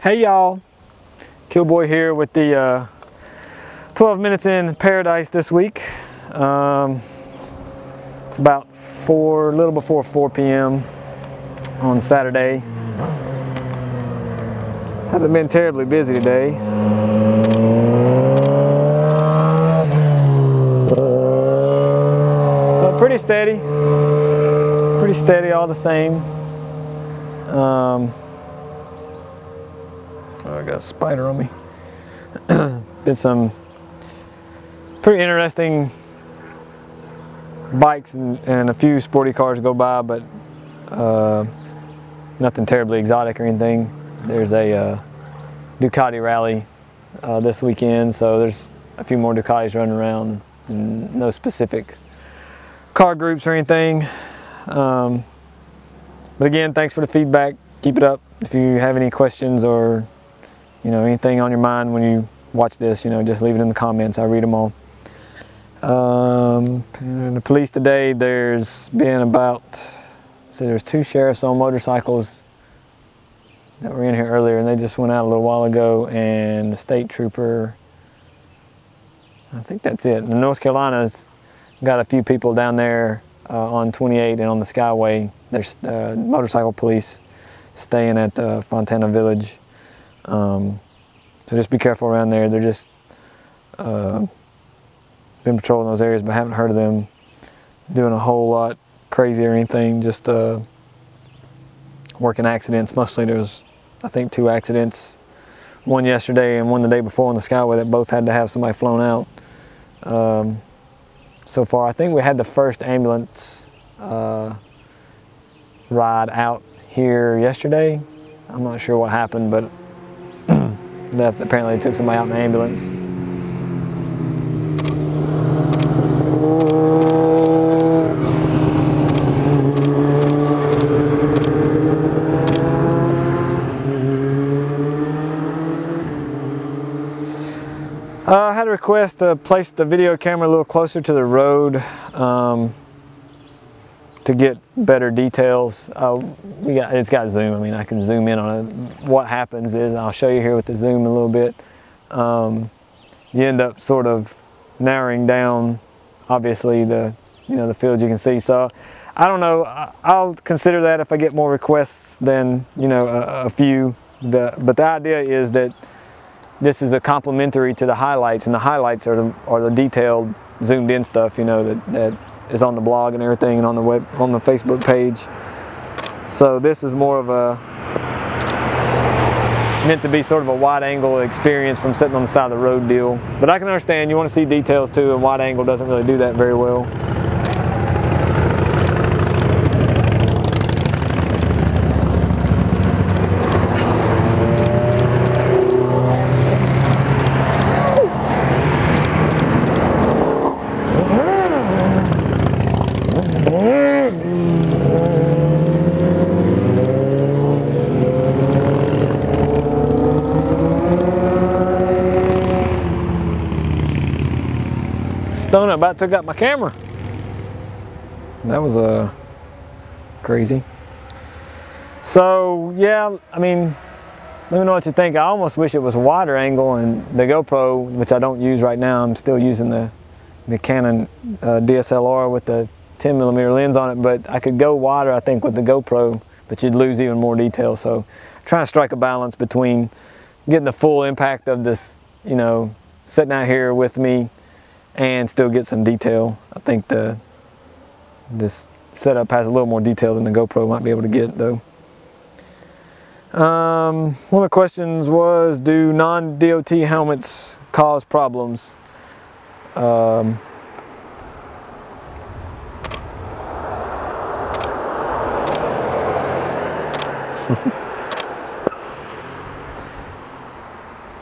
Hey y'all, Killboy here with the 12 minutes in paradise this week. It's about a little before 4 p.m. on Saturday. Hasn't been terribly busy today. But pretty steady all the same. Oh, I got a spider on me. Been some pretty interesting bikes and a few sporty cars go by, but nothing terribly exotic or anything. There's a Ducati rally this weekend, so there's a few more Ducatis running around, and no specific car groups or anything. But again, thanks for the feedback. Keep it up. If you have any questions or anything on your mind when you watch this, just leave it in the comments. I read them all. The police today, there's been there's 2 sheriffs on motorcycles that were in here earlier, and they just went out a little while ago, and the state trooper, I think that's it. And North Carolina's got a few people down there on 28 and on the Skyway. There's motorcycle police staying at Fontana Village. So just be careful around there. They're just been patrolling those areas, but haven't heard of them doing a whole lot crazy or anything. Just working accidents. Mostly there was, I think, 2 accidents. One yesterday and one the day before on the Skyway that both had to have somebody flown out. So far, I think we had the first ambulance ride out here yesterday. I'm not sure what happened, but that apparently took somebody out in the ambulance. I had a request to place the video camera a little closer to the road to get better details. It's got zoom. I mean, I can zoom in on it. What happens is, I'll show you here with the zoom a little bit, you end up sort of narrowing down, obviously, the field you can see. So I don't know, I'll consider that if I get more requests than a few. But the idea is that this is a complementary to the highlights, and the highlights are the detailed zoomed in stuff that is on the blog and everything, and on the Facebook page. So this is more of meant to be sort of a wide angle experience from sitting on the side of the road deal. But I can understand you want to see details too, and wide angle doesn't really do that very well. Stunner about took out my camera. That was crazy. So yeah, I mean, let me know what you think. I almost wish it was a wider angle, and the GoPro, which I don't use right now, I'm still using the Canon DSLR with the 10mm lens on it, but I could go wider, I think, with the GoPro, but you'd lose even more detail. So trying to strike a balance between getting the full impact of this, sitting out here with me, and still get some detail. I think this setup has a little more detail than the GoPro might be able to get, though. One of the questions was, do non-DOT helmets cause problems?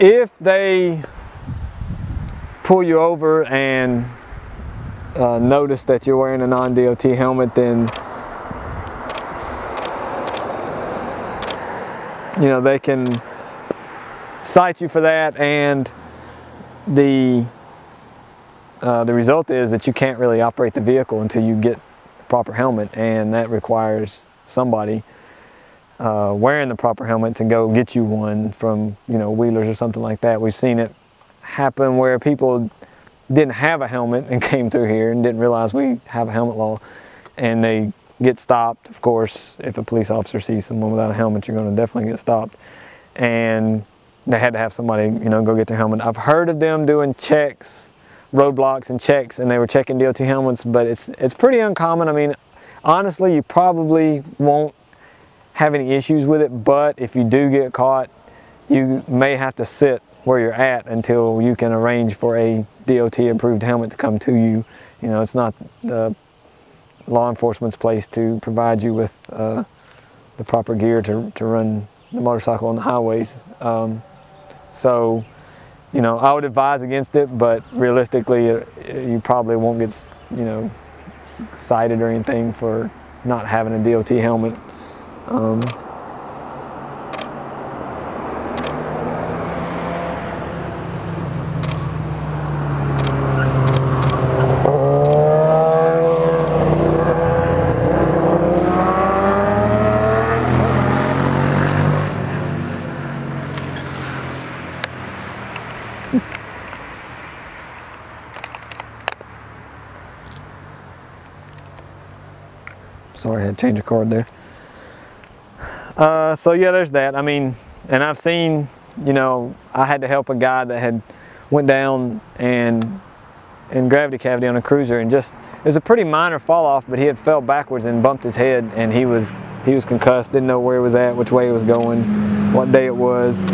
If they pull you over and notice that you're wearing a non-DOT helmet, then they can cite you for that, and the result is that you can't really operate the vehicle until you get the proper helmet, and that requires somebody wearing the proper helmet to go get you one from, you know, Wheelers or something like that. We've seen it happen where people didn't have a helmet and came through here and didn't realize we have a helmet law, and they get stopped. Of course, if a police officer sees someone without a helmet, you're going to definitely get stopped. And they had to have somebody, you know, go get their helmet. I've heard of them doing checks, roadblocks and checks, and they were checking DOT helmets, but it's pretty uncommon. I mean, honestly, you probably won't have any issues with it, but if you do get caught, you may have to sit where you're at until you can arrange for a DOT approved helmet to come to you. You know, it's not the law enforcement's place to provide you with the proper gear to run the motorcycle on the highways. So, you know, I would advise against it, but realistically, you probably won't get, you know, cited or anything for not having a DOT helmet. Sorry, I had to change a cord there. So yeah, there's that. I mean, and I've seen, you know, I had to help a guy that had went down and in gravity cavity on a cruiser, and just, it was a pretty minor fall off, but he had fell backwards and bumped his head, and he was concussed, didn't know where he was at, which way he was going, what day it was.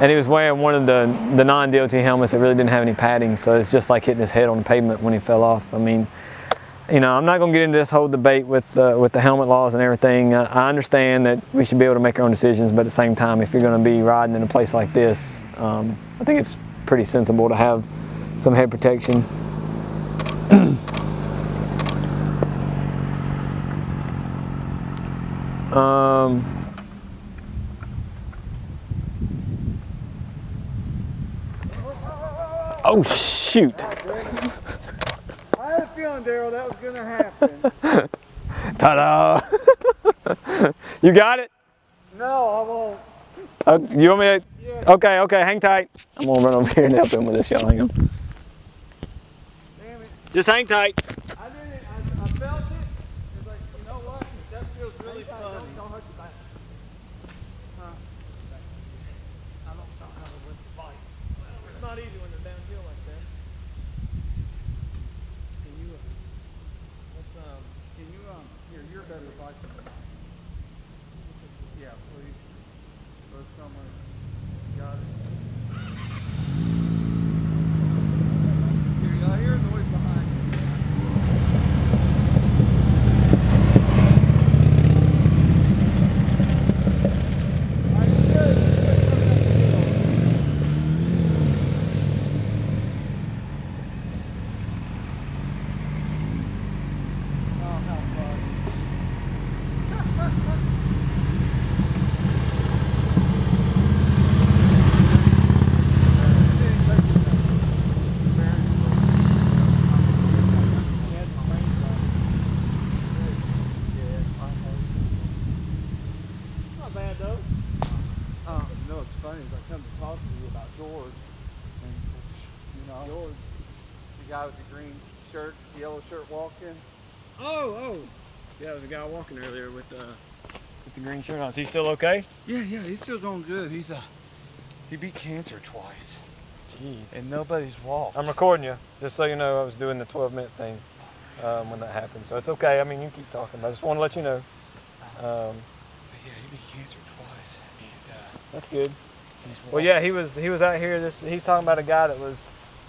And he was wearing one of the non-DOT helmets that really didn't have any padding, so it's just like hitting his head on the pavement when he fell off. I mean, you know, I'm not going to get into this whole debate with the helmet laws and everything. I understand that we should be able to make our own decisions, but at the same time, if you're going to be riding in a place like this, I think it's pretty sensible to have some head protection. Oh shoot! I had a feeling, Daryl, that was going to happen. Ta-da! You got it? No, I won't. You want me to? Yeah. Okay, hang tight. I'm gonna run over here and help him with this, y'all. Hang on. Damn it. Just hang tight. I felt it. It's like, you know what? That feels really fun. Don't hurt your back. Huh? I don't know how to win the fight. It's not easy when they're downhill like that. Here, you're better bike. Yeah, please. Or someone got it. Here, y'all hear the noise behind you. Guy with the green shirt, yellow shirt walking. Oh. Yeah, there was a guy walking earlier with the green shirt on. Is he still okay? Yeah, he's still going good. He beat cancer twice. Jeez. And nobody's walked. I'm recording you, just so you know. I was doing the 12-minute thing when that happened, so it's okay. I mean, you keep talking, but I just want to let you know. But yeah, he beat cancer twice. And, that's good. Well, yeah, he was out here. He's talking about a guy that was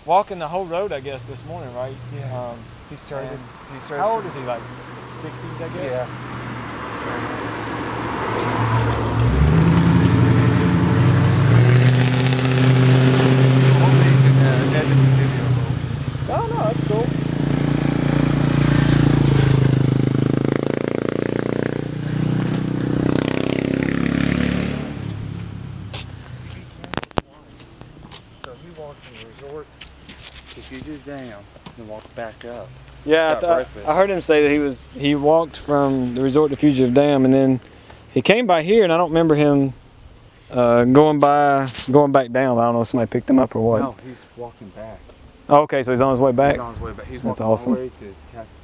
walking the whole road, I guess, this morning, right? Yeah. He started. How old is he? Like 60s, I guess. Yeah. Oh no, that's cool. walk from the resort to Fugitive Dam and walk back up. Yeah, I heard him say that he walked from the resort to Fugitive Dam, and then he came by here, and I don't remember him going back down. I don't know if somebody picked him up or what. No, he's walking back. Oh, okay, so he's on his way back. He's on his way back. He's That's walking awesome. all the way to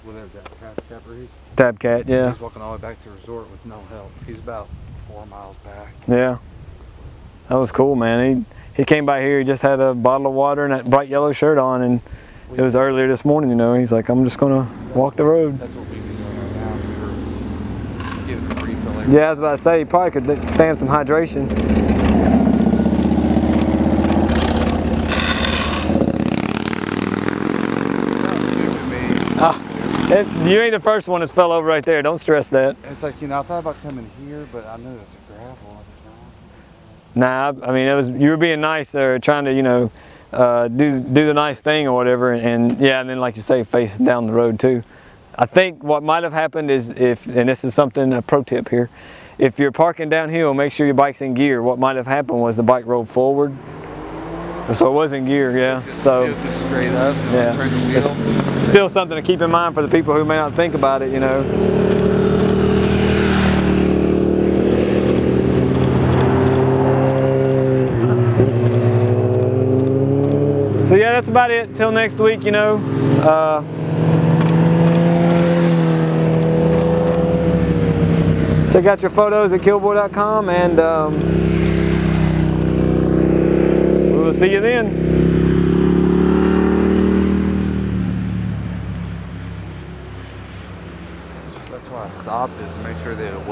whatever that Capri. Tabcat, yeah. He's walking all the way back to the resort with no help. He's about 4 miles back. Yeah, that was cool, man. He came by here. He just had a bottle of water and that bright yellow shirt on, and it was earlier this morning. You know, he's like, I'm just gonna walk the road. That's what we've been doing right now. We were giving a refill. Yeah, I was about to say, he probably could stand some hydration. You ain't the first one that's fell over right there. Don't stress that. It's like, you know, I thought about coming here, but I knew it's a gravel. Nah, I mean, you were being nice there, trying to, you know, do the nice thing or whatever, and yeah, and then like you say, face down the road too. I think what might have happened is and this is something, a pro tip here, if you're parking downhill, make sure your bike's in gear. What might have happened was the bike rolled forward, so it was in gear, yeah. It was just straight up, and yeah. turned the wheel. It's still something to keep in mind for the people who may not think about it, you know. So yeah, that's about it. Till next week, you know. Check out your photos at killboy.com, and we will see you then. That's why I stopped, is to make sure that it was